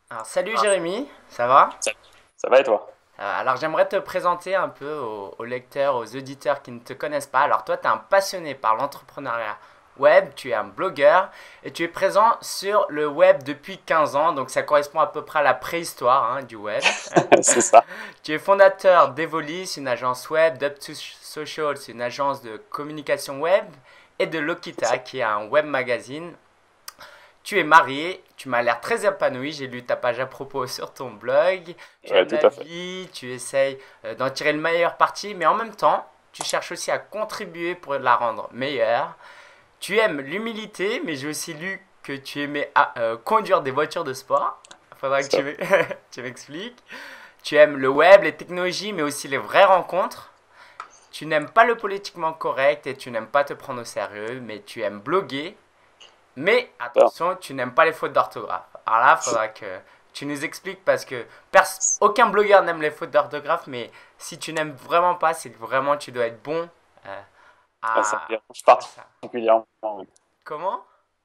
Alors, salut Jérémy, ça va? Ça, ça va et toi? Alors j'aimerais te présenter un peu aux lecteurs, aux auditeurs qui ne te connaissent pas. Alors toi, tu es un passionné par l'entrepreneuriat web, tu es un blogueur et tu es présent sur le web depuis 15 ans, donc ça correspond à peu près à la préhistoire hein, du web. C'est ça. Tu es fondateur d'Evolis, une agence web, d'Up2Social, c'est une agence de communication web, et de C'est Lokita, ça. qui est un web magazine. Tu es marié, tu m'as l'air très épanoui, j'ai lu ta page à propos sur ton blog, tu Ouais, aimes tout la à fait. vie, tu essayes d'en tirer le meilleur parti, mais en même temps, tu cherches aussi à contribuer pour la rendre meilleure. Tu aimes l'humilité, mais j'ai aussi lu que tu aimais conduire des voitures de sport. Faudra que Ça. tu m'expliques. Tu aimes le web, les technologies, mais aussi les vraies rencontres. Tu n'aimes pas le politiquement correct et tu n'aimes pas te prendre au sérieux, mais tu aimes bloguer, mais Ça. attention, tu n'aimes pas les fautes d'orthographe. Alors là, il faudra que tu nous expliques parce que aucun blogueur n'aime les fautes d'orthographe, mais si tu n'aimes vraiment pas, c'est que vraiment tu dois être bon euh, Ça me à, dérange à ça. particulièrement. Oui. Comment?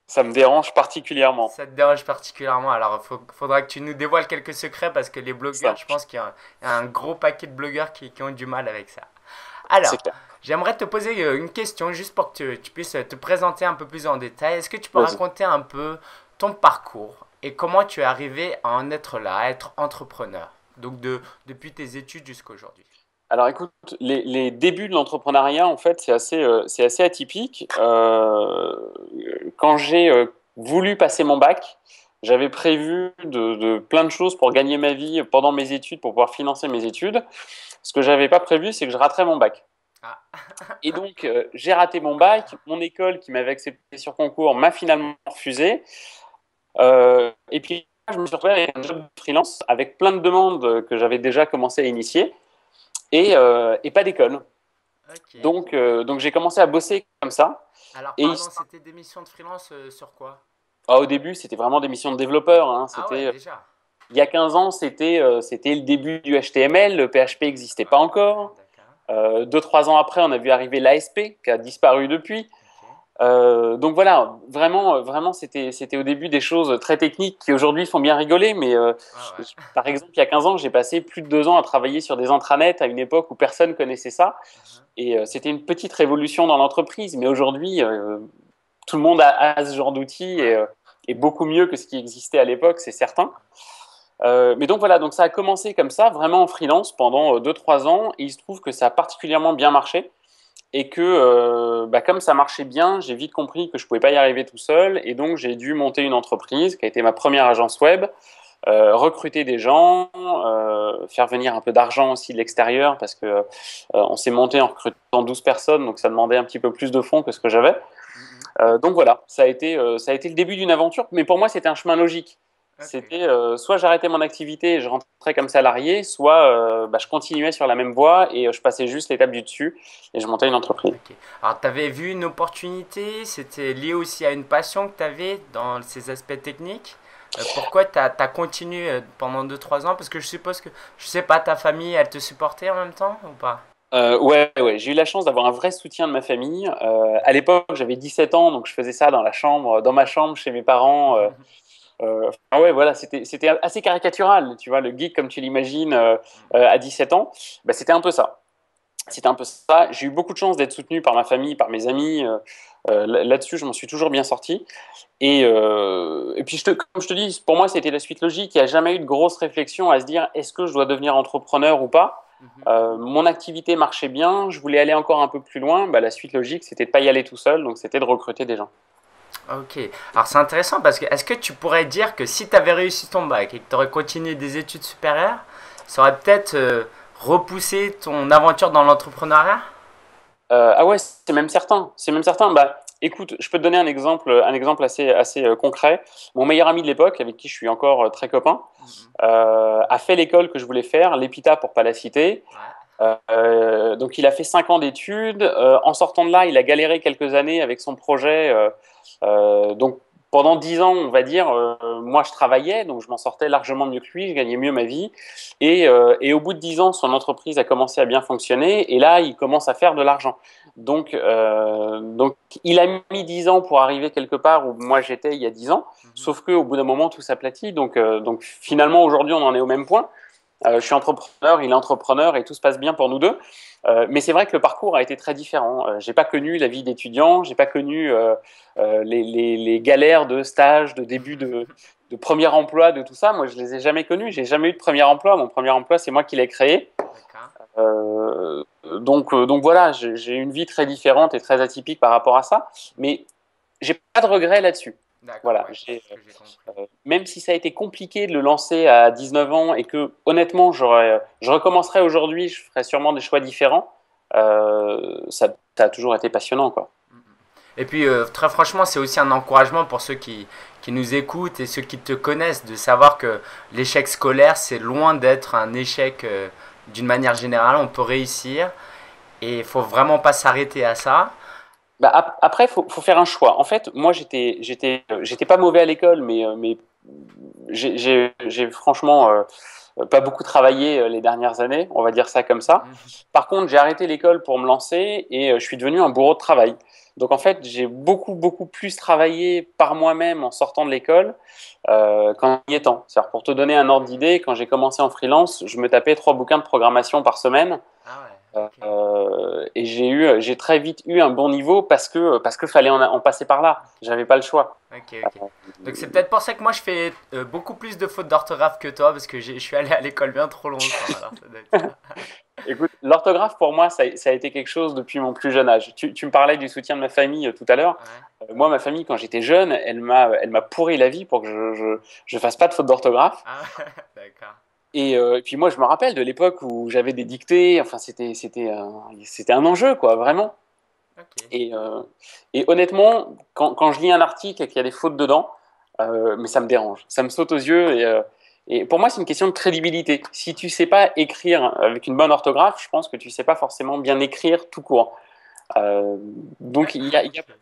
Ça me dérange particulièrement. Ça te dérange particulièrement. Alors, faudra que tu nous dévoiles quelques secrets parce que les blogueurs, Ça, je pense qu'il y a un gros paquet de blogueurs qui ont du mal avec ça. Alors, c'est clair. j'aimerais te poser une question juste pour que tu puisses te présenter un peu plus en détail. Est-ce que tu peux Vas-y. raconter un peu ton parcours et comment tu es arrivé à en être là, à être entrepreneur? Donc, depuis tes études jusqu'à aujourd'hui. Alors écoute, les débuts de l'entrepreneuriat, en fait, c'est assez atypique. Quand j'ai voulu passer mon bac, j'avais prévu de plein de choses pour gagner ma vie pendant mes études, pour pouvoir financer mes études. Ce que j'avais pas prévu, c'est que je raterais mon bac. Ah, Et donc, j'ai raté mon bac. Mon école, qui m'avait accepté sur concours, m'a finalement refusé. Et puis, je me suis retrouvé avec un job de freelance, avec plein de demandes que j'avais déjà commencé à initier, et pas d'école. ok. Donc j'ai commencé à bosser comme ça. Alors, Et pardon, c'était des missions de freelance sur quoi? au début, c'était vraiment des missions de développeur, hein. Ah ouais, C'était, déjà. il y a 15 ans, c'était le début du HTML. Le PHP n'existait pas Ah, encore. d'accord. 2, 3 ans après, on a vu arriver l'ASP, qui a disparu depuis. Ok. Donc voilà, vraiment, c'était au début des choses très techniques qui aujourd'hui font bien rigoler. Mais Ah ouais. par exemple, il y a 15 ans, j'ai passé plus de 2 ans à travailler sur des intranets à une époque où personne connaissait ça. Et c'était une petite révolution dans l'entreprise. Mais aujourd'hui, tout le monde a ce genre d'outils Ouais. et beaucoup mieux que ce qui existait à l'époque, c'est certain. Mais donc voilà, donc ça a commencé comme ça, vraiment en freelance pendant 2, 3 ans. Et il se trouve que ça a particulièrement bien marché. Et que comme ça marchait bien, j'ai vite compris que je ne pouvais pas y arriver tout seul. Et donc j'ai dû monter une entreprise qui a été ma première agence web, recruter des gens, faire venir un peu d'argent aussi de l'extérieur parce que on s'est monté en recrutant 12 personnes, donc ça demandait un petit peu plus de fonds que ce que j'avais. Mhm. Donc voilà, ça a été le début d'une aventure, mais pour moi c'était un chemin logique. Ok. C'était soit j'arrêtais mon activité et je rentrais comme salarié, soit je continuais sur la même voie et je passais juste l'étape du dessus et je montais une entreprise. Ok. Alors, tu avais vu une opportunité, c'était lié aussi à une passion que tu avais dans ces aspects techniques. Pourquoi tu as continué pendant 2 3 ans? Parce que je suppose que, je sais pas, ta famille, elle te supportait en même temps ou pas? Ouais, j'ai eu la chance d'avoir un vrai soutien de ma famille. À l'époque, j'avais 17 ans, donc je faisais ça dans la chambre, dans ma chambre chez mes parents. Enfin, ouais, voilà, c'était assez caricatural, tu vois, le geek comme tu l'imagines à 17 ans, c'était un peu ça. C'était un peu ça. J'ai eu beaucoup de chance d'être soutenu par ma famille, par mes amis. Là-dessus, je m'en suis toujours bien sorti. Et puis, comme je te dis, pour moi, c'était la suite logique. Il n'y a jamais eu de grosse réflexion à se dire est-ce que je dois devenir entrepreneur ou pas. Mhm. Mon activité marchait bien, je voulais aller encore un peu plus loin. La suite logique, c'était de pas y aller tout seul, donc c'était de recruter des gens. Ok. Alors, c'est intéressant parce que est-ce que tu pourrais dire que si tu avais réussi ton bac et que tu aurais continué des études supérieures, ça aurait peut-être repoussé ton aventure dans l'entrepreneuriat? Ah ouais, c'est même certain. C'est même certain. Écoute, je peux te donner un exemple assez concret. Mon meilleur ami de l'époque, avec qui je suis encore très copain, Mhm. a fait l'école que je voulais faire, l'EPITA pour pas la citer. Ouais. Donc il a fait 5 ans d'études. En sortant de là, il a galéré quelques années avec son projet. Donc pendant 10 ans, on va dire, moi je travaillais, donc je m'en sortais largement mieux que lui, je gagnais mieux ma vie. Et au bout de 10 ans, son entreprise a commencé à bien fonctionner, et là, il commence à faire de l'argent. Donc, il a mis 10 ans pour arriver quelque part où moi j'étais il y a 10 ans, Mhm. sauf qu'au bout d'un moment, tout s'aplatit. Donc finalement, aujourd'hui, on en est au même point. Je suis entrepreneur, il est entrepreneur, et tout se passe bien pour nous deux. Mais c'est vrai que le parcours a été très différent. J'ai pas connu la vie d'étudiant, j'ai pas connu les galères de stage, de début de premier emploi, de tout ça. Moi, je les ai jamais connus. J'ai jamais eu de premier emploi. Mon premier emploi, c'est moi qui l'ai créé. D'accord. Donc voilà, j'ai une vie très différente et très atypique par rapport à ça. Mais j'ai pas de regrets là-dessus. D'accord, Voilà, ouais, c'est ce que j'ai compris. même si ça a été compliqué de le lancer à 19 ans et que honnêtement, je recommencerais aujourd'hui, je ferais sûrement des choix différents. Ça a toujours été passionnant, quoi. Mhm. Et puis, très franchement, c'est aussi un encouragement pour ceux qui nous écoutent et ceux qui te connaissent de savoir que l'échec scolaire, c'est loin d'être un échec d'une manière générale. On peut réussir et il faut vraiment pas s'arrêter à ça. Bah, après, faut faire un choix. En fait, moi, j'étais pas mauvais à l'école, mais j'ai franchement pas beaucoup travaillé les dernières années, on va dire ça comme ça. Mhm. Par contre, j'ai arrêté l'école pour me lancer et je suis devenu un bourreau de travail. Donc en fait, j'ai beaucoup plus travaillé par moi-même en sortant de l'école qu'en y étant. C'est-à-dire, pour te donner un ordre d'idée, quand j'ai commencé en freelance, je me tapais 3 bouquins de programmation par semaine. Ah ouais, ok. Et j'ai très vite eu un bon niveau parce que fallait en passer par là. J'avais pas le choix. Ok, ok. Donc c'est peut-être pour ça que moi je fais beaucoup plus de fautes d'orthographe que toi parce que je suis allé à l'école bien trop longtemps. Alors ça doit être ça. Écoute, l'orthographe pour moi, ça a été quelque chose depuis mon plus jeune âge. Tu me parlais du soutien de ma famille tout à l'heure. Ouais. Moi, ma famille, quand j'étais jeune, elle m'a pourri la vie pour que je fasse pas de faute d'orthographe. Ah, d'accord. Et puis moi, je me rappelle de l'époque où j'avais des dictées. Enfin, c'était un enjeu, quoi, vraiment. Ok. Et, euh, et honnêtement, quand je lis un article et qu'il y a des fautes dedans, mais ça me dérange, ça me saute aux yeux. Et pour moi, c'est une question de crédibilité. Si tu sais pas écrire avec une bonne orthographe, je pense que tu sais pas forcément bien écrire tout court. Euh, donc il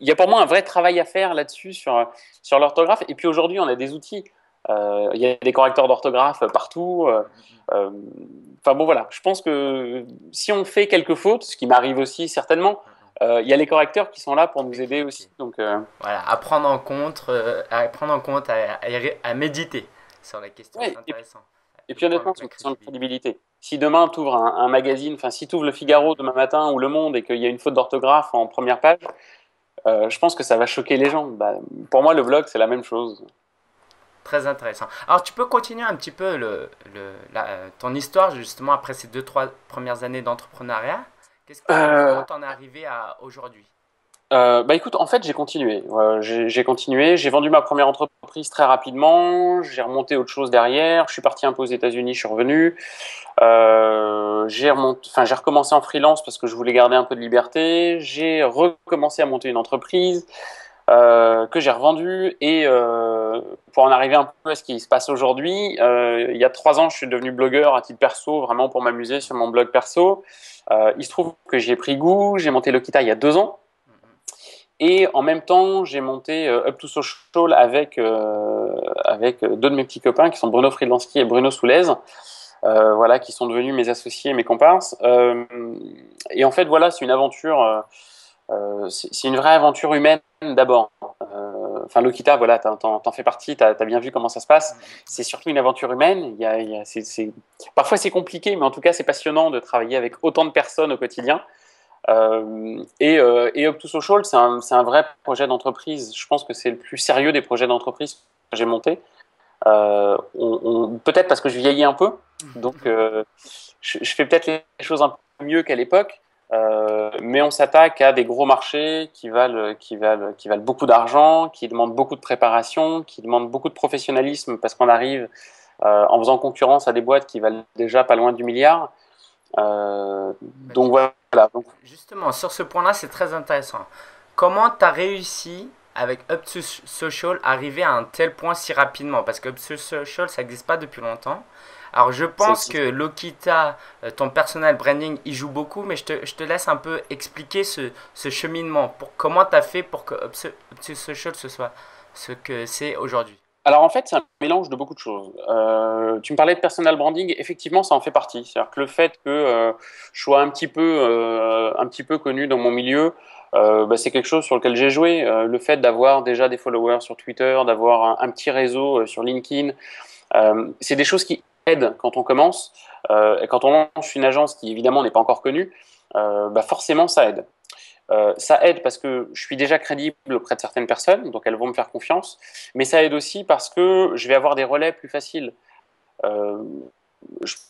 y a pour moi un vrai travail à faire là-dessus sur l'orthographe. Et puis aujourd'hui, on a des outils. Il y a des correcteurs d'orthographe partout. Euh, Enfin bon, voilà. Je pense que si on fait quelques fautes, ce qui m'arrive aussi certainement, il y a les correcteurs qui sont là pour nous aider aussi. Rectifier. Donc, Voilà, à prendre en compte, à méditer sur la question. ouais. C'est Et, intéressant. et puis honnêtement, Avec c'est la une question de crédibilité. crédibilité. Si demain tu ouvres un magazine, enfin si tu ouvres le Figaro demain matin ou Le Monde et qu'il y a une faute d'orthographe en première page, je pense que ça va choquer les gens. Bah, pour moi, le blog, c'est la même chose. Très intéressant. Alors, tu peux continuer un petit peu ton histoire, justement, après ces deux, trois premières années d'entrepreneuriat. Comment Euh, t'en es arrivé à aujourd'hui? Bah écoute, en fait, j'ai continué. J'ai continué. J'ai vendu ma première entreprise très rapidement. J'ai remonté autre chose derrière. Je suis parti un peu aux États-Unis. Je suis revenu. J'ai recommencé en freelance parce que je voulais garder un peu de liberté. J'ai recommencé à monter une entreprise que j'ai revendue. Et pour en arriver un peu à ce qui se passe aujourd'hui, il y a 3 ans, je suis devenu blogueur à titre perso, vraiment pour m'amuser sur mon blog perso. Il se trouve que j'y ai pris goût. J'ai monté Lokita il y a 2 ans. Et en même temps, j'ai monté Up to Social avec deux de mes petits copains qui sont Bruno Friedlanski et Bruno Soulez, voilà, qui sont devenus mes associés et mes comparses. Et en fait, voilà, c'est une aventure, c'est une vraie aventure humaine d'abord. Enfin, Lokita, voilà, t'en fais partie, t'as bien vu comment ça se passe. C'est surtout une aventure humaine. Parfois, c'est compliqué, mais en tout cas, c'est passionnant de travailler avec autant de personnes au quotidien. Et Up to Social, c'est un vrai projet d'entreprise. Je pense que c'est le plus sérieux des projets d'entreprise que j'ai monté. Peut-être parce que je vieillis un peu, donc je fais peut-être les choses un peu mieux qu'à l'époque, mais on s'attaque à des gros marchés qui valent beaucoup d'argent, qui demandent beaucoup de préparation, qui demandent beaucoup de professionnalisme parce qu'on arrive en faisant concurrence à des boîtes qui valent déjà pas loin du milliard. Bah, Donc voilà. Donc, justement, sur ce point-là, c'est très intéressant. Comment tu as réussi avec Up to Social arriver à un tel point si rapidement? Parce que Up to Social, ça n'existe pas depuis longtemps. Alors je ça pense que existe. Lokita, ton personal branding, y joue beaucoup, mais je te laisse un peu expliquer ce cheminement. Comment tu as fait pour que Up to Social ce que c'est aujourd'hui? Alors en fait, c'est un mélange de beaucoup de choses. Tu me parlais de personal branding, effectivement, ça en fait partie. C'est-à-dire que le fait que je sois un petit peu connu dans mon milieu, c'est quelque chose sur lequel j'ai joué. Le fait d'avoir déjà des followers sur Twitter, d'avoir un petit réseau sur LinkedIn, c'est des choses qui aident quand on commence. Et quand on lance une agence qui évidemment n'est pas encore connue, forcément ça aide. Ça aide parce que je suis déjà crédible auprès de certaines personnes, donc elles vont me faire confiance, mais ça aide aussi parce que je vais avoir des relais plus faciles. Euh,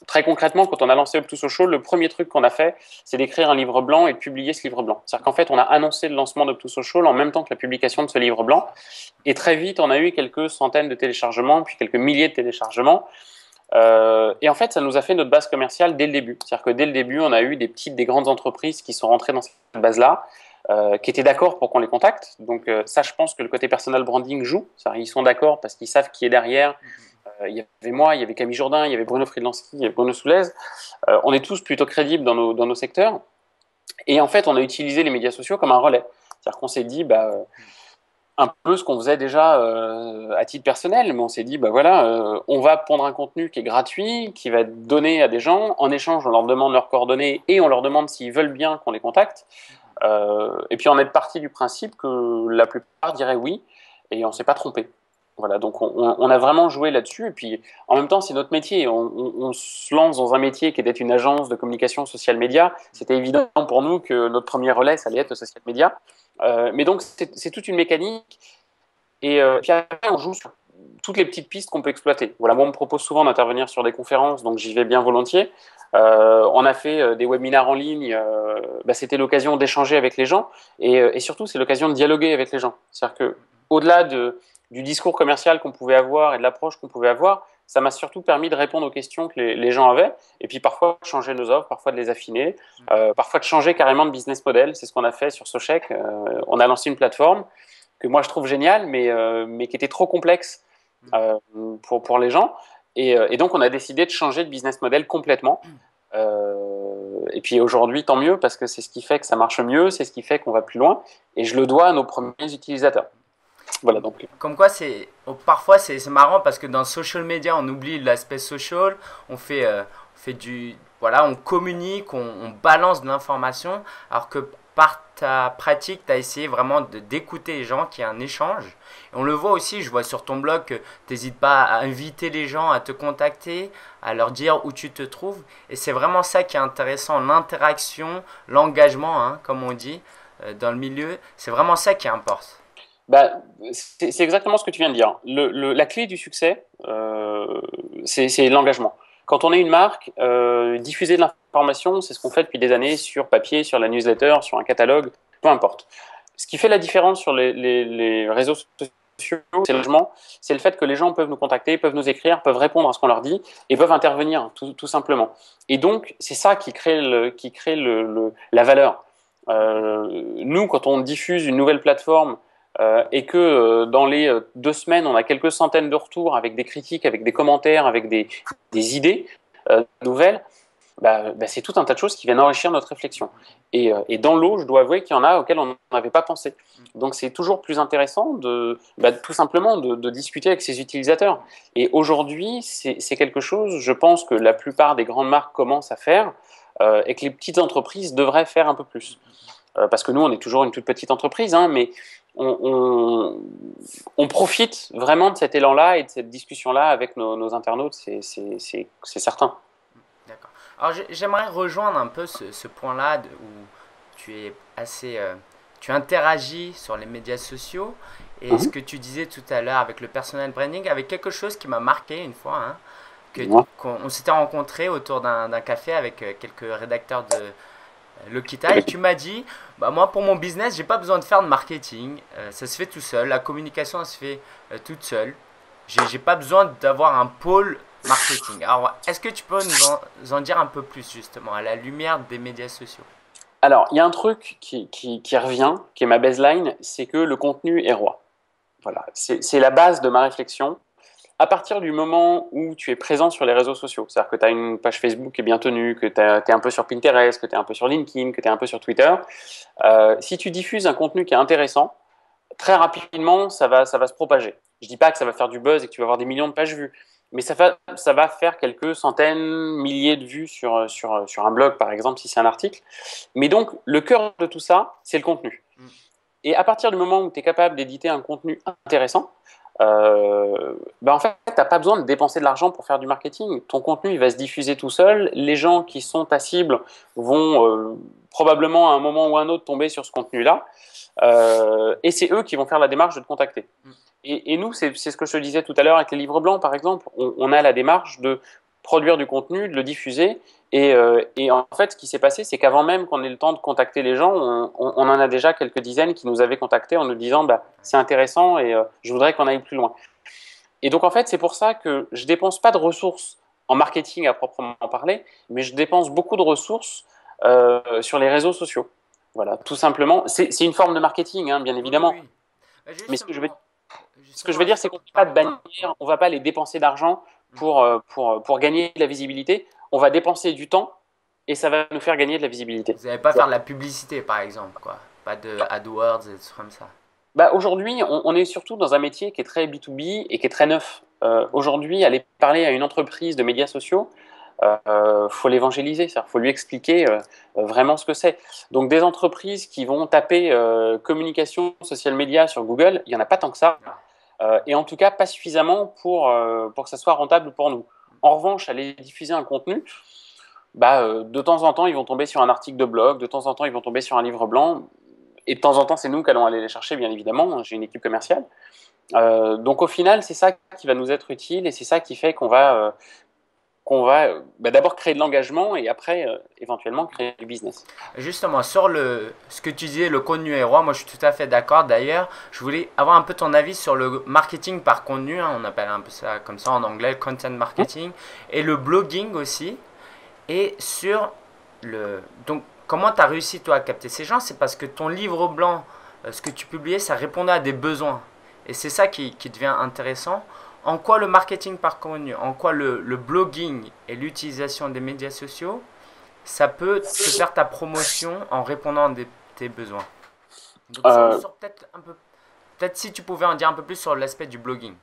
Très concrètement, quand on a lancé Up2Social, le premier truc qu'on a fait, c'est d'écrire un livre blanc et de publier ce livre blanc. C'est-à-dire qu'en fait, on a annoncé le lancement d'Up2Social en même temps que la publication de ce livre blanc, et très vite, on a eu quelques centaines de téléchargements, puis quelques milliers de téléchargements. Et en fait, ça nous a fait notre base commerciale dès le début. C'est-à-dire que dès le début, on a eu des petites, des grandes entreprises qui sont rentrées dans cette base-là, qui étaient d'accord pour qu'on les contacte. Donc ça, je pense que le côté personal branding joue. C'est-à-dire, ils sont d'accord parce qu'ils savent qui est derrière. Il y avait moi, il y avait Camille Jourdain, il y avait Bruno Friedlanski, il y avait Bruno Soulez. On est tous plutôt crédibles dans nos secteurs. Et en fait, on a utilisé les médias sociaux comme un relais. C'est-à-dire qu'on s'est dit, un peu ce qu'on faisait déjà à titre personnel, mais on s'est dit, on va pondre un contenu qui est gratuit, qui va être donné à des gens. En échange, on leur demande leurs coordonnées et on leur demande s'ils veulent bien qu'on les contacte. Et puis on est parti du principe que la plupart diraient oui, et on s'est pas trompé. Voilà, donc on a vraiment joué là-dessus. Et puis en même temps, c'est notre métier. On se lance dans un métier qui était une agence de communication social média. C'était évident pour nous que notre premier relais, ça allait être le social média. Mais donc c'est toute une mécanique. Et puis après, on joue sur toutes les petites pistes qu'on peut exploiter. Voilà, moi, on me propose souvent d'intervenir sur des conférences, donc j'y vais bien volontiers. On a fait des webinaires en ligne. C'était l'occasion d'échanger avec les gens, et surtout, c'est l'occasion de dialoguer avec les gens. C'est-à-dire que au-delà du discours commercial qu'on pouvait avoir et de l'approche qu'on pouvait avoir, ça m'a surtout permis de répondre aux questions que les gens avaient, et puis parfois de changer nos offres, parfois de les affiner, parfois de changer carrément de business model. C'est ce qu'on a fait sur Sochec. On a lancé une plateforme que moi je trouve géniale, mais qui était trop complexe pour les gens. Et donc, on a décidé de changer de business model complètement. Et puis aujourd'hui, tant mieux, parce que c'est ce qui fait que ça marche mieux, c'est ce qui fait qu'on va plus loin. Et je le dois à nos premiers utilisateurs. Voilà, donc. Comme quoi, parfois c'est marrant parce que dans social media, on oublie l'aspect social, on fait voilà, on communique, on balance de l'information, alors que par ta pratique, tu as essayé vraiment d'écouter les gens, qu'il y ait un échange. Et on le voit aussi, je vois sur ton blog que tu n'hésites pas à inviter les gens à te contacter, à leur dire où tu te trouves. Et c'est vraiment ça qui est intéressant, l'interaction, l'engagement, hein, comme on dit, dans le milieu. C'est vraiment ça qui importe. C'est exactement ce que tu viens de dire. La clé du succès, c'est l'engagement. Quand on est une marque, diffuser de l'information, c'est ce qu'on fait depuis des années sur papier, sur la newsletter, sur un catalogue, peu importe. Ce qui fait la différence sur les réseaux sociaux, c'est l'engagement, c'est le fait que les gens peuvent nous contacter, peuvent nous écrire, peuvent répondre à ce qu'on leur dit et peuvent intervenir tout simplement. Et donc, c'est ça qui crée la valeur. Nous, quand on diffuse une nouvelle plateforme, et que dans les 2 semaines, on a quelques centaines de retours avec des critiques, avec des commentaires, avec des idées nouvelles, c'est tout un tas de choses qui viennent enrichir notre réflexion. Et dans l'eau, je dois avouer qu'il y en a auxquelles on n'avait pas pensé. Donc c'est toujours plus intéressant tout simplement de discuter avec ses utilisateurs. Et aujourd'hui, c'est quelque chose, je pense, que la plupart des grandes marques commencent à faire, et que les petites entreprises devraient faire un peu plus. Parce que nous, on est toujours une toute petite entreprise, hein, mais on profite vraiment de cet élan-là et de cette discussion-là avec nos internautes, c'est certain. D'accord. Alors j'aimerais rejoindre un peu ce point-là où tu es assez, tu interagis sur les médias sociaux et ce que tu disais tout à l'heure avec le personal branding, avec quelque chose qui m'a marqué une fois, hein, qu'on s'était rencontré autour d'un café avec quelques rédacteurs de Lokita et tu m'as dit, moi pour mon business, j'ai pas besoin de faire de marketing, ça se fait tout seul, la communication ça se fait toute seule, j'ai pas besoin d'avoir un pôle marketing. Alors, est-ce que tu peux nous en dire un peu plus justement à la lumière des médias sociaux? Alors, il y a un truc qui revient, qui est ma baseline, c'est que le contenu est roi. Voilà, c'est la base de ma réflexion. À partir du moment où tu es présent sur les réseaux sociaux, c'est-à-dire que tu as une page Facebook qui est bien tenue, que tu es un peu sur Pinterest, que tu es un peu sur LinkedIn, que tu es un peu sur Twitter, si tu diffuses un contenu qui est intéressant, très rapidement, ça va se propager. Je dis pas que ça va faire du buzz et que tu vas avoir des millions de pages vues, mais ça va faire quelques centaines, milliers de vues sur un blog, par exemple, si c'est un article. Mais donc, le cœur de tout ça, c'est le contenu. Mm. Et à partir du moment où tu es capable d'éditer un contenu intéressant, ben en fait, tu n'as pas besoin de dépenser de l'argent pour faire du marketing. Ton contenu, il va se diffuser tout seul. Les gens qui sont ta cible vont probablement à un moment ou à un autre tomber sur ce contenu-là. Et c'est eux qui vont faire la démarche de te contacter. Mm. Et nous, c'est ce que je te disais tout à l'heure avec les livres blancs, par exemple. On a la démarche de produire du contenu, de le diffuser. Et en fait, ce qui s'est passé, c'est qu'avant même qu'on ait le temps de contacter les gens, on en a déjà quelques dizaines qui nous avaient contactés en nous disant bah, c'est intéressant et je voudrais qu'on aille plus loin. Et donc, en fait, c'est pour ça que je dépense pas de ressources en marketing à proprement parler, mais je dépense beaucoup de ressources sur les réseaux sociaux. Voilà, tout simplement. C'est une forme de marketing, hein, bien Oui, oui, évidemment. oui. Bah, Mais ce que je justement, veux dire, c'est qu'on ne va pas de bannière, on va pas aller dépenser d'argent pour gagner de la visibilité. On va dépenser du temps et ça va nous faire gagner de la visibilité. vous n'allez pas faire de la publicité, par exemple, quoi. Pas de AdWords et des trucs comme ça. Bah, aujourd'hui, on est surtout dans un métier qui est très B2B et qui est très neuf. Aujourd'hui, aller parler à une entreprise de médias sociaux, faut l'évangéliser, il faut lui expliquer vraiment ce que c'est. Donc des entreprises qui vont taper communication social média sur Google, il n'y en a pas tant que ça, et en tout cas pas suffisamment pour que ça soit rentable pour nous. En revanche, aller diffuser un contenu, bah, de temps en temps, ils vont tomber sur un article de blog, de temps en temps, ils vont tomber sur un livre blanc, et de temps en temps, c'est nous qui allons aller les chercher, bien évidemment. J'ai une équipe commerciale. Donc au final, c'est ça qui va nous être utile, et c'est ça qui fait qu'on va bah, d'abord créer de l'engagement et après, éventuellement, créer du business. Justement, sur ce que tu disais, le contenu est roi, moi je suis tout à fait d'accord. D'ailleurs, je voulais avoir un peu ton avis sur le marketing par contenu, hein, on appelle un peu ça comme ça en anglais, le content marketing, et le blogging aussi. Et sur Donc, comment tu as réussi toi à capter ces gens? C'est parce que ton livre blanc, ce que tu publiais, ça répondait à des besoins. Et c'est ça qui devient intéressant. En quoi le marketing par contenu, en quoi le blogging et l'utilisation des médias sociaux, ça peut te faire ta promotion en répondant à tes besoins. Donc, sur peut-être un peu, peut-être si tu pouvais en dire un peu plus sur l'aspect du blogging.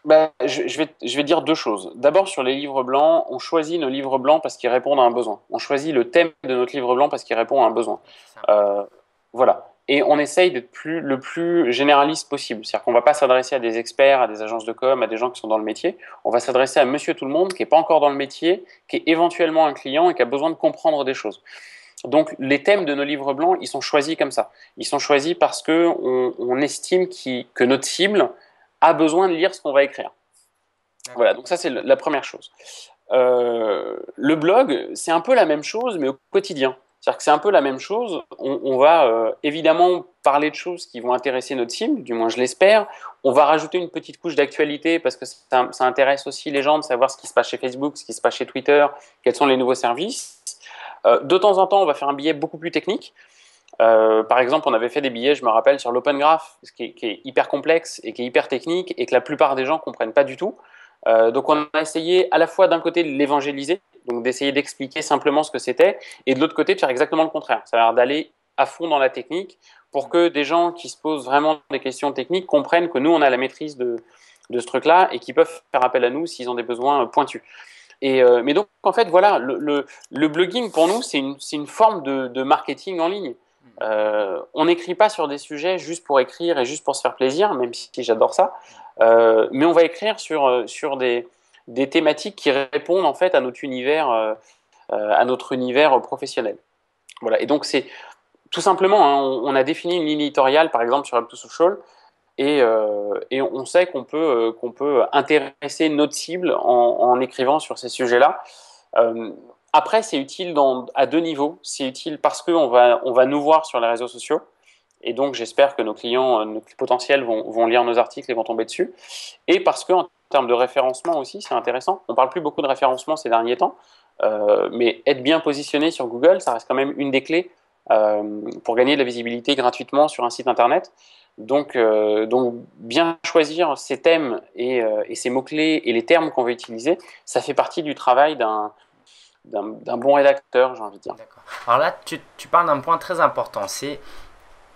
Bah, je vais dire deux choses. D'abord, sur les livres blancs, on choisit nos livres blancs parce qu'ils répondent à un besoin. On choisit le thème de notre livre blanc parce qu'il répond à un besoin. C'est Euh, voilà. Et on essaye d'être le plus généraliste possible. C'est-à-dire qu'on ne va pas s'adresser à des experts, à des agences de com, à des gens qui sont dans le métier. On va s'adresser à monsieur tout le monde qui n'est pas encore dans le métier, qui est éventuellement un client et qui a besoin de comprendre des choses. Donc, les thèmes de nos livres blancs, ils sont choisis comme ça. Ils sont choisis parce qu'on estime que notre cible a besoin de lire ce qu'on va écrire. Voilà, donc ça c'est la première chose. Le blog, c'est un peu la même chose, mais au quotidien. C'est-à-dire que c'est un peu la même chose. On va évidemment parler de choses qui vont intéresser notre cible, du moins je l'espère. On va rajouter une petite couche d'actualité parce que ça intéresse aussi les gens de savoir ce qui se passe chez Facebook, ce qui se passe chez Twitter, quels sont les nouveaux services. De temps en temps, on va faire un billet beaucoup plus technique. Par exemple, on avait fait des billets, je me rappelle, sur l'Open Graph, qui est hyper complexe et qui est hyper technique et que la plupart des gens ne comprennent pas du tout. Donc on a essayé à la fois d'un côté de l'évangéliser, donc d'essayer d'expliquer simplement ce que c'était, et de l'autre côté de faire exactement le contraire, c'est-à-dire d'aller à fond dans la technique pour que des gens qui se posent vraiment des questions techniques comprennent que nous on a la maîtrise de ce truc-là et qu'ils peuvent faire appel à nous s'ils ont des besoins pointus. Mais donc en fait voilà, le blogging pour nous c'est une forme de marketing en ligne. On n'écrit pas sur des sujets juste pour écrire et juste pour se faire plaisir, même si j'adore ça. Mais on va écrire sur des thématiques qui répondent en fait à notre univers professionnel. Voilà. Et donc c'est tout simplement, hein, on a défini une ligne éditoriale par exemple sur Up2Social et on sait qu'on peut intéresser notre cible en écrivant sur ces sujets-là. Après, c'est utile à deux niveaux. C'est utile parce qu'on va nous voir sur les réseaux sociaux. Et donc, j'espère que nos clients potentiels vont lire nos articles et vont tomber dessus. Et parce qu'en termes de référencement aussi, c'est intéressant. On ne parle plus beaucoup de référencement ces derniers temps. Mais être bien positionné sur Google, ça reste quand même une des clés pour gagner de la visibilité gratuitement sur un site internet. Donc bien choisir ces thèmes et ces mots-clés et les termes qu'on veut utiliser, ça fait partie du travail d'un bon rédacteur, j'ai envie de dire. D'accord. Alors là, tu parles d'un point très important, c'est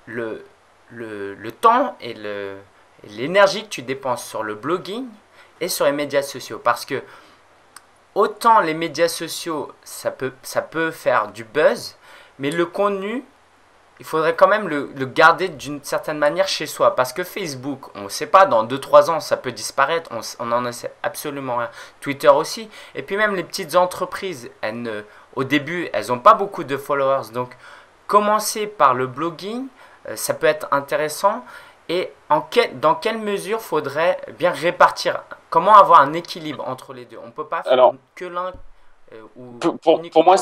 le, le temps et l'énergie que tu dépenses sur le blogging et sur les médias sociaux. Parce que autant les médias sociaux, ça peut faire du buzz, mais le contenu, il faudrait quand même le garder d'une certaine manière chez soi. Parce que Facebook, on ne sait pas, dans 2 3 ans, ça peut disparaître. On n'en sait absolument rien. Twitter aussi. Et puis même les petites entreprises, au début, elles n'ont pas beaucoup de followers. Donc, commencer par le blogging, ça peut être intéressant. Et dans quelle mesure faudrait bien répartir? Comment avoir un équilibre entre les deux? On ne peut pas faire Alors, que l'un ou pour moi, uniquement.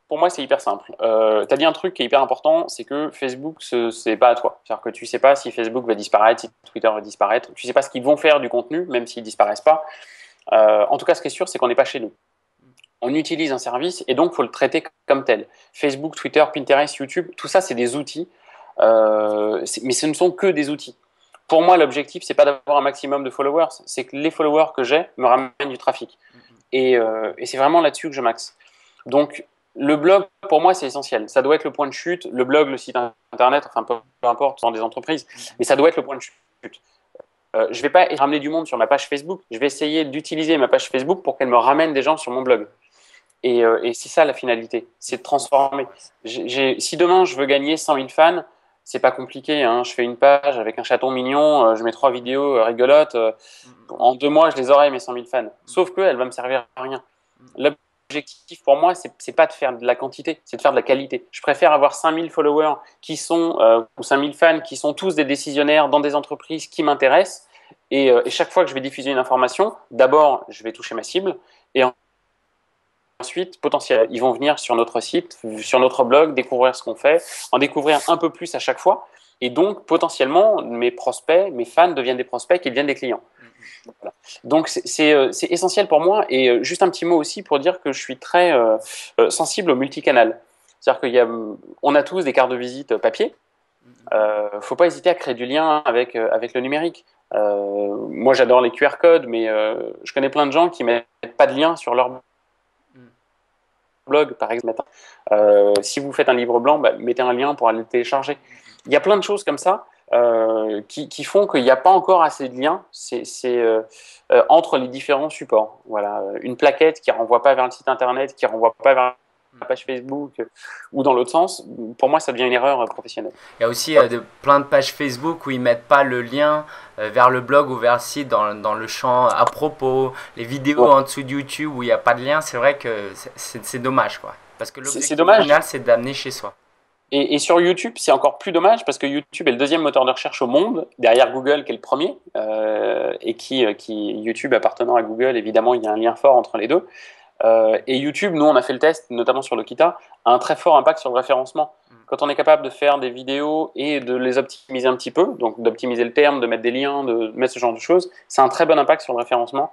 pour moi, c'est hyper simple. Tu as dit un truc qui est hyper important, c'est que Facebook, c'est pas à toi. C'est-à-dire que tu sais pas si Facebook va disparaître, si Twitter va disparaître. Tu sais pas ce qu'ils vont faire du contenu, même s'ils disparaissent pas. En tout cas, ce qui est sûr, c'est qu'on n'est pas chez nous. On utilise un service et donc il faut le traiter comme tel. Facebook, Twitter, Pinterest, YouTube, tout ça, c'est des outils. Mais ce ne sont que des outils. Pour moi, l'objectif, c'est pas d'avoir un maximum de followers, c'est que les followers que j'ai me ramènent du trafic. Et c'est vraiment là-dessus que je maxe. Donc, le blog, pour moi, c'est essentiel. Ça doit être le point de chute. Le blog, le site internet, enfin, peu importe, dans des entreprises, mais ça doit être le point de chute. Je ne vais pas ramener du monde sur ma page Facebook. Je vais essayer d'utiliser ma page Facebook pour qu'elle me ramène des gens sur mon blog. Et c'est ça la finalité, c'est de transformer. Si demain je veux gagner 100 000 fans, c'est pas compliqué, hein. Je fais une page avec un chaton mignon, je mets 3 vidéos rigolotes. En 2 mois, je les aurai, mes 100 000 fans. Sauf qu'elle va me servir à rien. L'objectif pour moi, c'est pas de faire de la quantité, c'est de faire de la qualité. Je préfère avoir 5000 followers ou 5000 fans qui sont tous des décisionnaires dans des entreprises qui m'intéressent. Et chaque fois que je vais diffuser une information, d'abord, je vais toucher ma cible. Et ensuite, potentiellement, ils vont venir sur notre site, sur notre blog, découvrir ce qu'on fait, en découvrir un peu plus à chaque fois. Et donc, potentiellement, mes prospects, mes fans deviennent des prospects qui deviennent des clients. Voilà. Donc, c'est essentiel pour moi. Et juste un petit mot aussi pour dire que je suis très sensible au multicanal. C'est-à-dire qu'on a tous des cartes de visite papier. Faut pas hésiter à créer du lien avec le numérique. Moi, j'adore les QR codes, mais je connais plein de gens qui mettent pas de lien sur leur blog, par exemple. Si vous faites un livre blanc, mettez un lien pour aller le télécharger. Il y a plein de choses comme ça qui font qu'il n'y a pas encore assez de liens entre les différents supports. Voilà, une plaquette qui renvoie pas vers le site internet, qui renvoie pas vers la page Facebook ou dans l'autre sens, pour moi, ça devient une erreur professionnelle. Il y a aussi plein de pages Facebook où ils mettent pas le lien vers le blog ou vers le site dans le champ à propos, les vidéos en dessous de YouTube où il n'y a pas de lien. C'est vrai que c'est dommage, quoi. Parce que l'objectif final, c'est d'amener chez soi. Et sur YouTube, c'est encore plus dommage parce que YouTube est le deuxième moteur de recherche au monde, derrière Google qui est le premier, et YouTube appartenant à Google, évidemment, il y a un lien fort entre les deux. Et YouTube, nous, on a fait le test, notamment sur Lokita, a un très fort impact sur le référencement. Quand on est capable de faire des vidéos et de les optimiser un petit peu, donc d'optimiser le terme, de mettre des liens, de mettre ce genre de choses, c'est un très bon impact sur le référencement.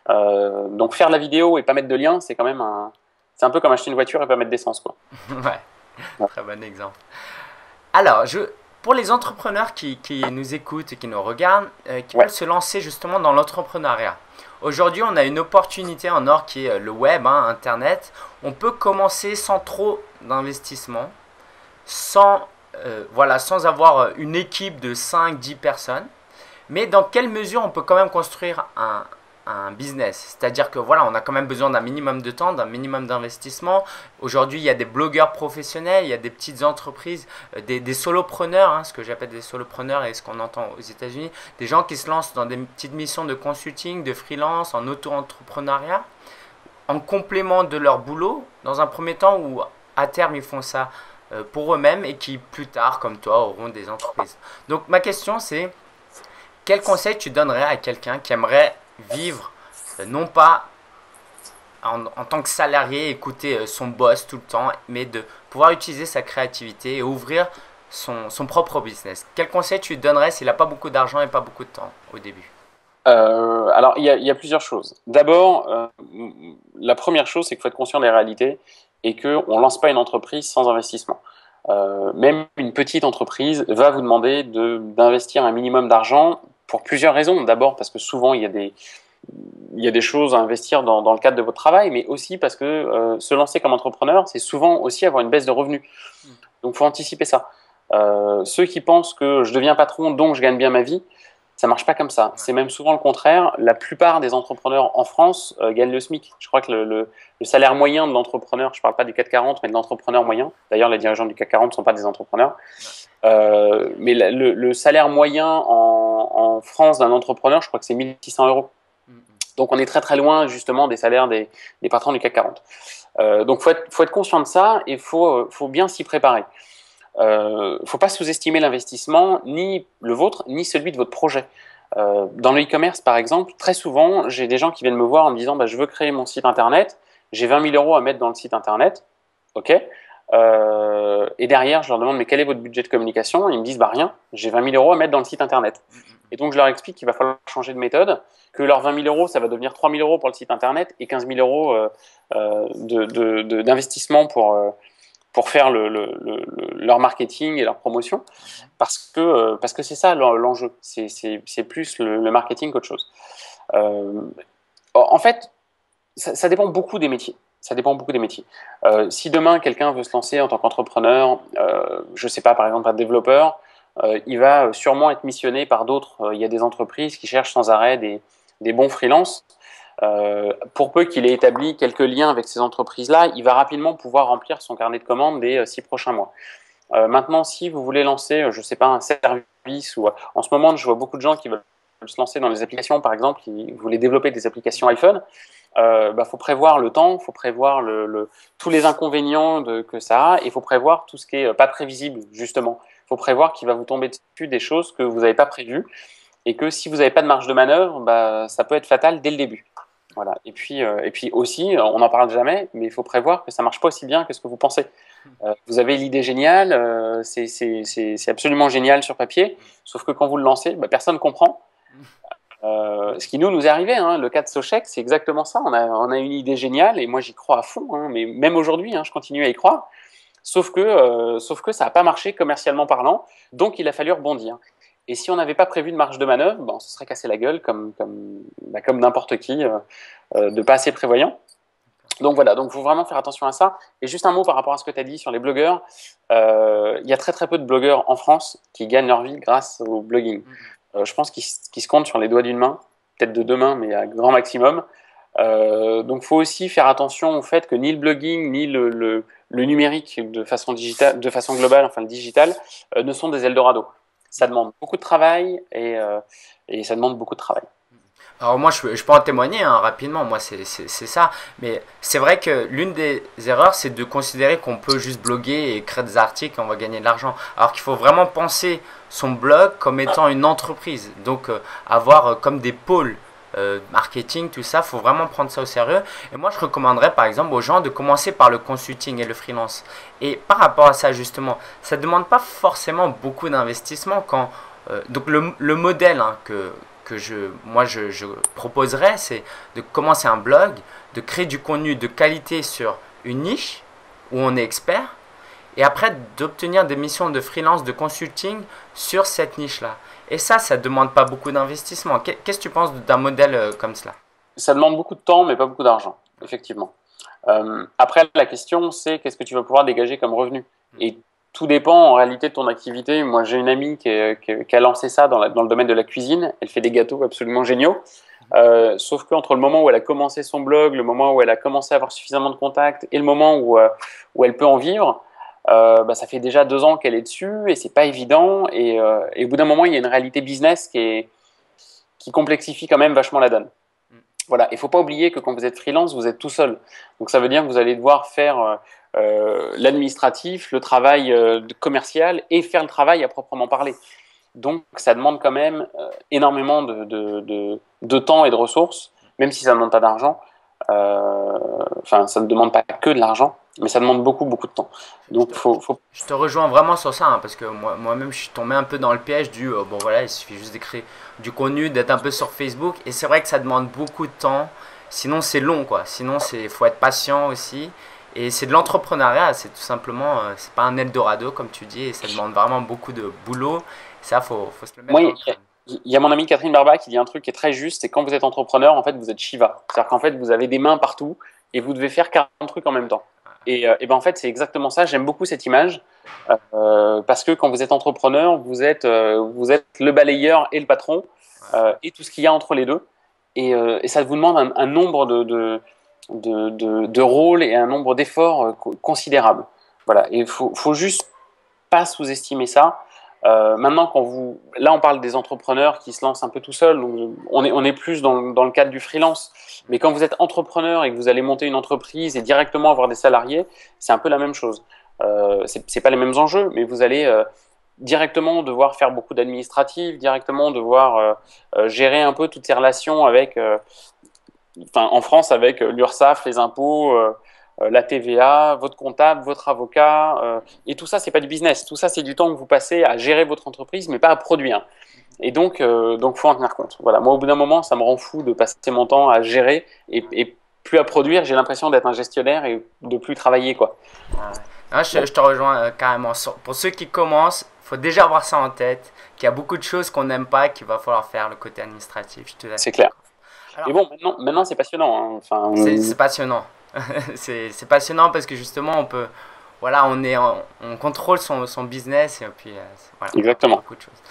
Donc faire la vidéo et pas mettre de lien, c'est quand même c'est un peu comme acheter une voiture et pas mettre d'essence, quoi. Ouais, très bon exemple. Alors, pour les entrepreneurs qui nous écoutent et qui nous regardent, qui veulent se lancer justement dans l'entrepreneuriat. Aujourd'hui, on a une opportunité en or qui est le web, Internet. On peut commencer sans trop d'investissement, sans avoir une équipe de 5-10 personnes. Mais dans quelle mesure on peut quand même construire un business? C'est-à-dire que voilà, on a quand même besoin d'un minimum de temps, d'un minimum d'investissement. Aujourd'hui, il y a des blogueurs professionnels, il y a des petites entreprises, des solopreneurs, ce que j'appelle des solopreneurs et ce qu'on entend aux États-Unis, des gens qui se lancent dans des petites missions de consulting, de freelance, en auto-entrepreneuriat, en complément de leur boulot, dans un premier temps ou à terme ils font ça pour eux-mêmes et qui plus tard, comme toi, auront des entreprises. Donc ma question c'est, quel conseil tu donnerais à quelqu'un qui aimerait vivre, non pas en tant que salarié, écouter son boss tout le temps, mais de pouvoir utiliser sa créativité et ouvrir son propre business? Quel conseil tu lui donnerais s'il n'a pas beaucoup d'argent et pas beaucoup de temps au début? Alors, il y a plusieurs choses. D'abord, la première chose, c'est qu'il faut être conscient des réalités et qu'on ne lance pas une entreprise sans investissement. Même une petite entreprise va vous demander d'investir un minimum d'argent pour plusieurs raisons. D'abord parce que souvent il y a des choses à investir dans le cadre de votre travail, mais aussi parce que se lancer comme entrepreneur, c'est souvent aussi avoir une baisse de revenus. Donc il faut anticiper ça. Ceux qui pensent que je deviens patron, donc je gagne bien ma vie, ça marche pas comme ça. C'est même souvent le contraire. La plupart des entrepreneurs en France gagnent le SMIC. Je crois que le salaire moyen de l'entrepreneur, je parle pas du CAC 40, mais de l'entrepreneur moyen. D'ailleurs, les dirigeants du CAC 40 ne sont pas des entrepreneurs. Mais le salaire moyen en France d'un entrepreneur, je crois que c'est 1600 euros. Donc on est très très loin justement des salaires des patrons du CAC 40. Donc faut être conscient de ça et faut bien s'y préparer. Faut pas sous-estimer l'investissement, ni le vôtre, ni celui de votre projet. Dans le e-commerce, par exemple, très souvent, j'ai des gens qui viennent me voir en me disant je veux créer mon site internet, j'ai 20 000 euros à mettre dans le site internet, ok. Et derrière, je leur demande mais quel est votre budget de communication? Ils me disent rien, j'ai 20 000 euros à mettre dans le site internet. Et donc je leur explique qu'il va falloir changer de méthode, que leurs 20 000 euros, ça va devenir 3 000 euros pour le site internet et 15 000 euros d'investissement pour faire leur marketing et leur promotion, parce que c'est ça l'enjeu. C'est plus le marketing qu'autre chose. En fait, ça dépend beaucoup des métiers. Ça dépend beaucoup des métiers. Si demain, quelqu'un veut se lancer en tant qu'entrepreneur, je ne sais pas, par exemple, un développeur, il va sûrement être missionné par d'autres. Il y a des entreprises qui cherchent sans arrêt des bons freelances. Pour peu qu'il ait établi quelques liens avec ces entreprises-là, il va rapidement pouvoir remplir son carnet de commandes des 6 prochains mois. Maintenant, si vous voulez lancer, je ne sais pas, un service, ou en ce moment, je vois beaucoup de gens qui veulent se lancer dans les applications, par exemple, qui voulaient développer des applications iPhone. Faut prévoir le temps, faut prévoir tous les inconvénients que ça a, et faut prévoir tout ce qui est pas prévisible, justement. Faut prévoir qu'il va vous tomber dessus des choses que vous n'avez pas prévues, et que si vous n'avez pas de marge de manœuvre, ça peut être fatal dès le début. Voilà. Et puis aussi, on n'en parle jamais, mais il faut prévoir que ça marche pas aussi bien que ce que vous pensez. Vous avez l'idée géniale, c'est absolument génial sur papier, sauf que quand vous le lancez, personne ne comprend. Ce qui nous est arrivé, hein, le cas de Sochec, c'est exactement ça. On a une idée géniale et moi j'y crois à fond, hein, mais même aujourd'hui, je continue à y croire. Sauf que ça n'a pas marché commercialement parlant, donc il a fallu rebondir. Et si on n'avait pas prévu de marge de manœuvre, on se serait cassé la gueule comme n'importe qui, de pas assez prévoyant. Donc voilà, donc il faut vraiment faire attention à ça. Et juste un mot par rapport à ce que tu as dit sur les blogueurs. Il y a très très peu de blogueurs en France qui gagnent leur vie grâce au blogging. Je pense qu'ils se comptent sur les doigts d'une main, peut-être de deux mains, mais à grand maximum. Donc il faut aussi faire attention au fait que ni le blogging, ni le numérique de façon digitale, de façon globale, enfin le digital, ne sont des Eldorado. Ça demande beaucoup de travail et ça demande beaucoup de travail. Alors moi, je peux en témoigner rapidement, moi c'est ça. Mais c'est vrai que l'une des erreurs, c'est de considérer qu'on peut juste bloguer et créer des articles et on va gagner de l'argent. Alors qu'il faut vraiment penser son blog comme étant une entreprise. Donc avoir comme des pôles marketing, tout ça, faut vraiment prendre ça au sérieux. Et moi, je recommanderais par exemple aux gens de commencer par le consulting et le freelance. Et par rapport à ça justement, ça ne demande pas forcément beaucoup d'investissement quand... donc le modèle que je proposerais, c'est de commencer un blog, de créer du contenu de qualité sur une niche où on est expert, et après d'obtenir des missions de freelance, de consulting sur cette niche-là. Et ça ne demande pas beaucoup d'investissement. Qu'est-ce que tu penses d'un modèle comme cela? Ça demande beaucoup de temps, mais pas beaucoup d'argent, effectivement. Après, la question, c'est qu'est-ce que tu vas pouvoir dégager comme revenu? Et tout dépend en réalité de ton activité. Moi, j'ai une amie qui a lancé ça dans le domaine de la cuisine. Elle fait des gâteaux absolument géniaux. Sauf qu'entre le moment où elle a commencé son blog, le moment où elle a commencé à avoir suffisamment de contacts et le moment où elle peut en vivre, ça fait déjà 2 ans qu'elle est dessus et c'est pas évident. Et au bout d'un moment, il y a une réalité business qui complexifie quand même vachement la donne. Voilà. Il ne faut pas oublier que quand vous êtes freelance, vous êtes tout seul. Donc ça veut dire que vous allez devoir faire l'administratif, le travail commercial et faire le travail à proprement parler. Donc ça demande quand même énormément de temps et de ressources, même si ça ne demande pas d'argent. Ça ne demande pas que de l'argent, mais ça demande beaucoup, beaucoup de temps. Donc Je te rejoins vraiment sur ça, parce que moi-même je suis tombé un peu dans le piège bon voilà, il suffit juste d'écrire du contenu, d'être un peu sur Facebook, et c'est vrai que ça demande beaucoup de temps, sinon c'est long quoi, sinon faut être patient aussi, et c'est de l'entrepreneuriat, c'est tout simplement, c'est pas un Eldorado comme tu dis, et ça demande vraiment beaucoup de boulot, ça faut se le mettre moi, en crâne. il y a mon amie Catherine Barba qui dit un truc qui est très juste, c'est quand vous êtes entrepreneur, en fait, vous êtes Shiva. C'est-à-dire qu'en fait, vous avez des mains partout et vous devez faire 40 trucs en même temps. Et en fait, c'est exactement ça. J'aime beaucoup cette image. Parce que quand vous êtes entrepreneur, vous êtes le balayeur et le patron et tout ce qu'il y a entre les deux. Et ça vous demande un nombre de rôles et un nombre d'efforts considérables. Voilà. Et il faut juste pas sous-estimer ça. Maintenant, là, on parle des entrepreneurs qui se lancent un peu tout seuls. Donc on est plus dans le cadre du freelance. Mais quand vous êtes entrepreneur et que vous allez monter une entreprise et directement avoir des salariés, c'est un peu la même chose. C'est pas les mêmes enjeux, mais vous allez directement devoir faire beaucoup d'administratifs, directement devoir gérer un peu toutes ces relations avec, en France, avec l'URSSAF, les impôts, la TVA, votre comptable, votre avocat, et tout ça, c'est pas du business. Tout ça, c'est du temps que vous passez à gérer votre entreprise, mais pas à produire. Et donc, faut en tenir compte. Voilà. Moi, au bout d'un moment, ça me rend fou de passer mon temps à gérer et plus à produire. J'ai l'impression d'être un gestionnaire et de plus travailler, quoi. Ah ouais. Ah, je te rejoins carrément. Pour ceux qui commencent, il faut déjà avoir ça en tête, qu'il y a beaucoup de choses qu'on n'aime pas, qu'il va falloir faire le côté administratif. Je te laisse. C'est clair. Alors, Mais bon, maintenant c'est passionnant, hein. Enfin, c'est passionnant. C'est passionnant parce que justement, voilà, on contrôle son business et puis voilà, on fait exactement. beaucoup de choses.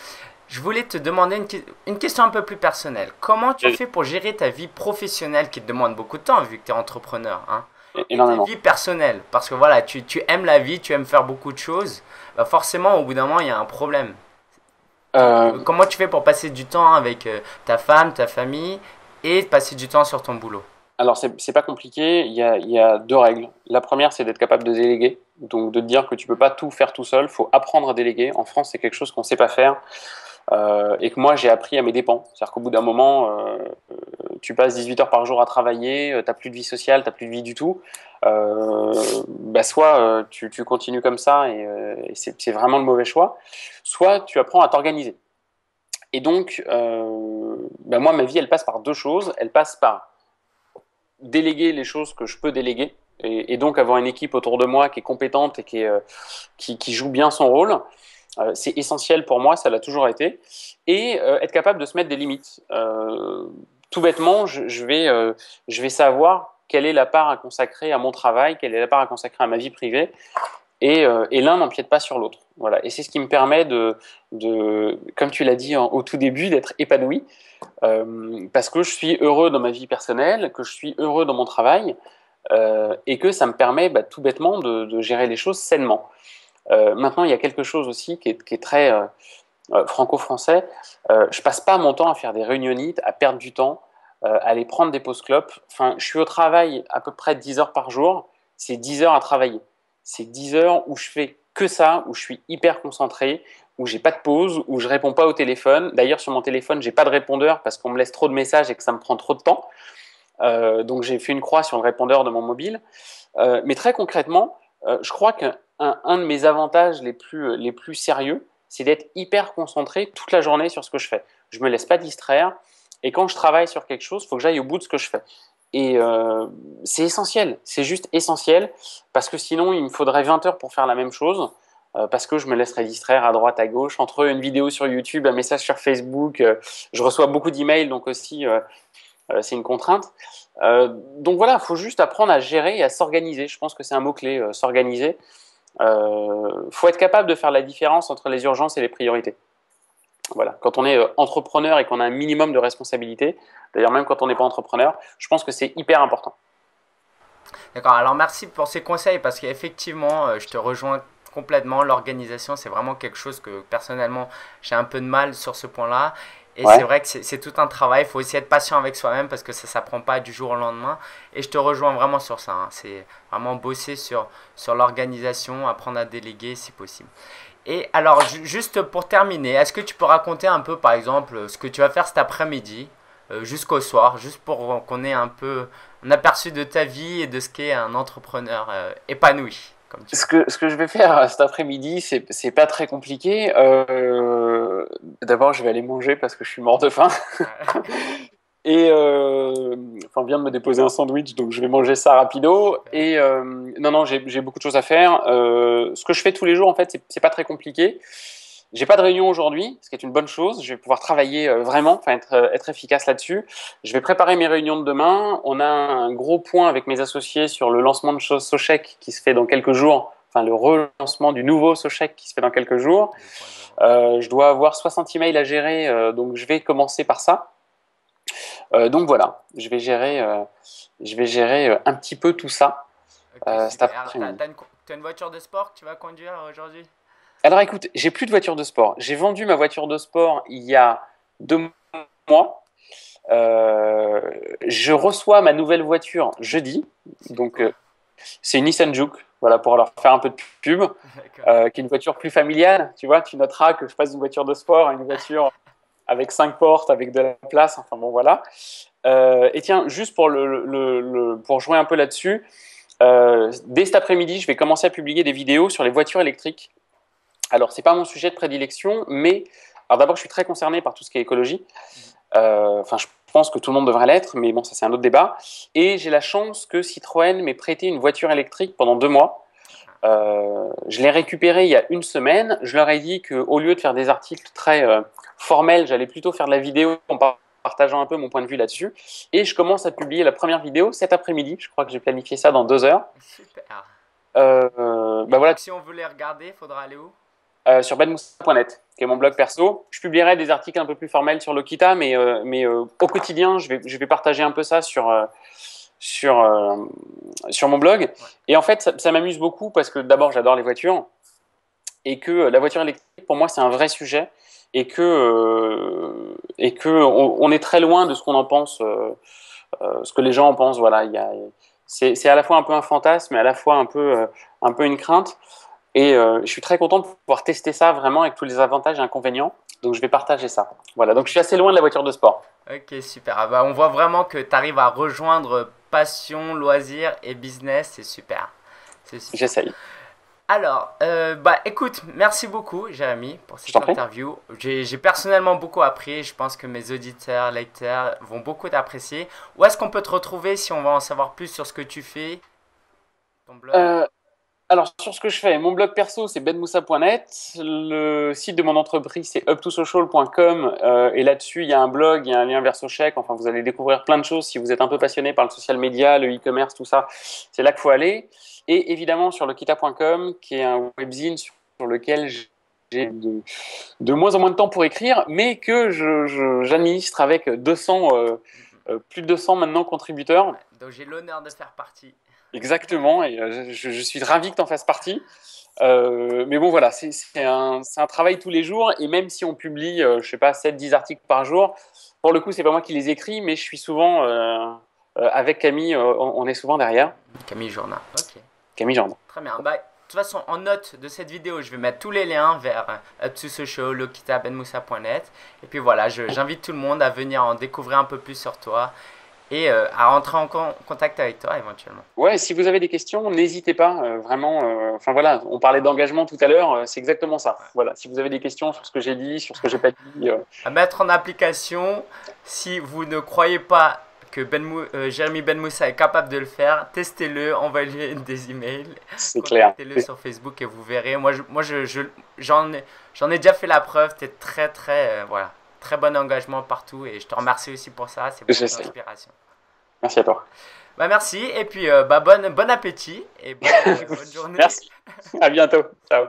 Je voulais te demander une question un peu plus personnelle. Comment tu fais pour gérer ta vie professionnelle qui te demande beaucoup de temps vu que tu es entrepreneur, hein, et ta Énormément. vie personnelle? Parce que voilà, tu aimes la vie, tu aimes faire beaucoup de choses. Bah forcément, au bout d'un moment, il y a un problème. Euh, Comment tu fais pour passer du temps avec ta femme, ta famille et passer du temps sur ton boulot? alors, c'est pas compliqué. Il y a deux règles. La première, c'est d'être capable de déléguer. Donc, de te dire que tu peux pas tout faire tout seul. Il faut apprendre à déléguer. En France, c'est quelque chose qu'on sait pas faire et que moi, j'ai appris à mes dépens. C'est-à-dire qu'au bout d'un moment, tu passes 18 heures par jour à travailler, t'as plus de vie sociale, t'as plus de vie du tout. Bah soit tu continues comme ça et c'est vraiment le mauvais choix. Soit tu apprends à t'organiser. Et donc, bah moi, ma vie, elle passe par deux choses. Elle passe par déléguer les choses que je peux déléguer et donc avoir une équipe autour de moi qui est compétente et qui joue bien son rôle. C'est essentiel pour moi, ça l'a toujours été. Et être capable de se mettre des limites. Tout bêtement, je vais savoir quelle est la part à consacrer à mon travail, quelle est la part à consacrer à ma vie privée, et l'un n'empiète pas sur l'autre. Voilà. Et c'est ce qui me permet comme tu l'as dit au tout début, d'être épanoui, parce que je suis heureux dans ma vie personnelle, que je suis heureux dans mon travail, et que ça me permet tout bêtement de gérer les choses sainement. Maintenant, il y a quelque chose aussi qui est très franco-français. Je passe pas mon temps à faire des réunionites, à perdre du temps, à aller prendre des pauses clopes. Enfin, je suis au travail à peu près 10 heures par jour. C'est 10 heures à travailler. C'est 10 heures où je fais que ça, où je suis hyper concentré, où j'ai pas de pause, où je réponds pas au téléphone. D'ailleurs, sur mon téléphone, j'ai pas de répondeur parce qu'on me laisse trop de messages et que ça me prend trop de temps. Donc, j'ai fait une croix sur le répondeur de mon mobile. Mais très concrètement, je crois qu'un de mes avantages les plus sérieux, c'est d'être hyper concentré toute la journée sur ce que je fais. Je me laisse pas distraire. Et quand je travaille sur quelque chose, il faut que j'aille au bout de ce que je fais. Et c'est essentiel, c'est juste essentiel, parce que sinon, il me faudrait 20 heures pour faire la même chose, parce que je me laisserais distraire à droite, à gauche, entre une vidéo sur YouTube, un message sur Facebook. Je reçois beaucoup d'emails, donc aussi, c'est une contrainte. Donc voilà, il faut juste apprendre à gérer et à s'organiser. Je pense que c'est un mot-clé, s'organiser. Faut être capable de faire la différence entre les urgences et les priorités. Voilà. Quand on est entrepreneur et qu'on a un minimum de responsabilité, d'ailleurs même quand on n'est pas entrepreneur, je pense que c'est hyper important. D'accord, alors merci pour ces conseils parce qu'effectivement, je te rejoins complètement. L'organisation, c'est vraiment quelque chose que personnellement, j'ai un peu de mal sur ce point-là. Et c'est Ouais. vrai que c'est tout un travail. Il faut aussi être patient avec soi-même parce que ça ne s'apprend pas du jour au lendemain. Et je te rejoins vraiment sur ça, hein. C'est vraiment bosser sur l'organisation, apprendre à déléguer si possible. Et alors, juste pour terminer, est-ce que tu peux raconter un peu, par exemple, ce que tu vas faire cet après-midi jusqu'au soir, juste pour qu'on ait un peu un aperçu de ta vie et de ce qu'est un entrepreneur épanoui, comme tu Ce que je vais faire cet après-midi, c'est pas très compliqué. D'abord, je vais aller manger parce que je suis mort de faim. dis. Et enfin, on vient de me déposer un sandwich, donc je vais manger ça rapido. Super. Et non, j'ai beaucoup de choses à faire. Ce que je fais tous les jours, en fait, c'est pas très compliqué. J'ai pas de réunion aujourd'hui, ce qui est une bonne chose. Je vais pouvoir travailler vraiment, enfin être efficace là-dessus. Je vais préparer mes réunions de demain. On a un gros point avec mes associés sur le lancement de Sochec qui se fait dans quelques jours. enfin le relancement du nouveau Sochec qui se fait dans quelques jours. Je dois avoir 60 emails à gérer, donc je vais commencer par ça. Donc voilà, je vais gérer un petit peu tout ça cet après-midi. T'as une voiture de sport que tu vas conduire aujourd'hui? Alors écoute, j'ai plus de voiture de sport. J'ai vendu ma voiture de sport il y a 2 mois. Je reçois ma nouvelle voiture jeudi. Donc c'est une Nissan Juke, voilà, pour leur faire un peu de pub, qui est une voiture plus familiale. Tu vois, tu noteras que je passe d'une voiture de sport à une voiture avec 5 portes, avec de la place. Enfin bon, voilà. Et tiens, juste pour jouer un peu là-dessus, dès cet après-midi, je vais commencer à publier des vidéos sur les voitures électriques. Alors, c'est pas mon sujet de prédilection, mais alors d'abord, je suis très concerné par tout ce qui est écologie. Enfin, je pense que tout le monde devrait l'être, mais bon, ça c'est un autre débat. Et j'ai la chance que Citroën m'ait prêté une voiture électrique pendant 2 mois. Je l'ai récupérée il y a une semaine. Je leur ai dit qu'au lieu de faire des articles très formels, j'allais plutôt faire de la vidéo en partageant un peu mon point de vue là-dessus. Et je commence à publier la première vidéo cet après-midi. Je crois que j'ai planifié ça dans 2 heures. Super. Bah voilà. Si on veut les regarder, il faudra aller où? Sur benmoussa.net, qui est mon blog perso. Je publierai des articles un peu plus formels sur l'Okita, mais au quotidien, je vais partager un peu ça sur mon blog. Ouais. Et en fait, ça m'amuse beaucoup parce que d'abord, j'adore les voitures et que la voiture électrique, pour moi, c'est un vrai sujet et que on est très loin de ce qu'on en pense, ce que les gens en pensent. Voilà, c'est à la fois un peu un fantasme, mais à la fois un peu une crainte. Et je suis très content de pouvoir tester ça vraiment avec tous les avantages et inconvénients. Donc je vais partager ça. Voilà, donc je suis assez loin de la voiture de sport. Ok, super. Ah bah, on voit vraiment que tu arrives à rejoindre passion, loisir et business. C'est super. J'essaye. Alors, bah écoute, merci beaucoup Jérémy pour cette interview. J'ai personnellement beaucoup appris. Je pense que mes auditeurs, lecteurs vont beaucoup t'apprécier. Où est-ce qu'on peut te retrouver si on va en savoir plus sur ce que tu fais? Ton blog? Alors, sur ce que je fais, mon blog perso, c'est benmoussa.net. Le site de mon entreprise, c'est up2social.com. Et là-dessus, il y a un blog, il y a un lien vers Sochec. Enfin, vous allez découvrir plein de choses. Si vous êtes un peu passionné par le social media, le e-commerce, tout ça, c'est là qu'il faut aller. Et évidemment, sur lekita.com, qui est un webzine sur lequel j'ai de moins en moins de temps pour écrire, mais que j'administre avec plus de 200 maintenant contributeurs. Ouais, donc j'ai l'honneur de faire partie. Exactement, et je suis ravi que tu en fasses partie. Mais bon, voilà, c'est un travail tous les jours, et même si on publie, je sais pas, 7-10 articles par jour, pour le coup, c'est pas moi qui les écris, mais je suis souvent, avec Camille, on est souvent derrière. Camille Jourdain, ok. Camille Jourdain. Très bien. Bah, de toute façon, en note de cette vidéo, je vais mettre tous les liens vers up2social, Lokita, benmoussa.net. Et puis voilà, j'invite tout le monde à venir en découvrir un peu plus sur toi. Et à rentrer en contact avec toi éventuellement. Ouais, si vous avez des questions, n'hésitez pas, vraiment. Enfin voilà, on parlait d'engagement tout à l'heure, c'est exactement ça. Ouais. Voilà, si vous avez des questions sur ce que j'ai dit, sur ce que j'ai pas dit. À mettre en application, si vous ne croyez pas que Jérémy Benmoussa est capable de le faire, testez-le, envoyez-lui des emails, contactez-le sur Facebook et vous verrez. Moi, j'en ai déjà fait la preuve, tu es voilà. Très bon engagement partout et je te remercie aussi pour ça, c'est beaucoup d'inspiration. Merci à toi. Bah merci et puis bon appétit et bonne journée. Merci, à bientôt. Ciao.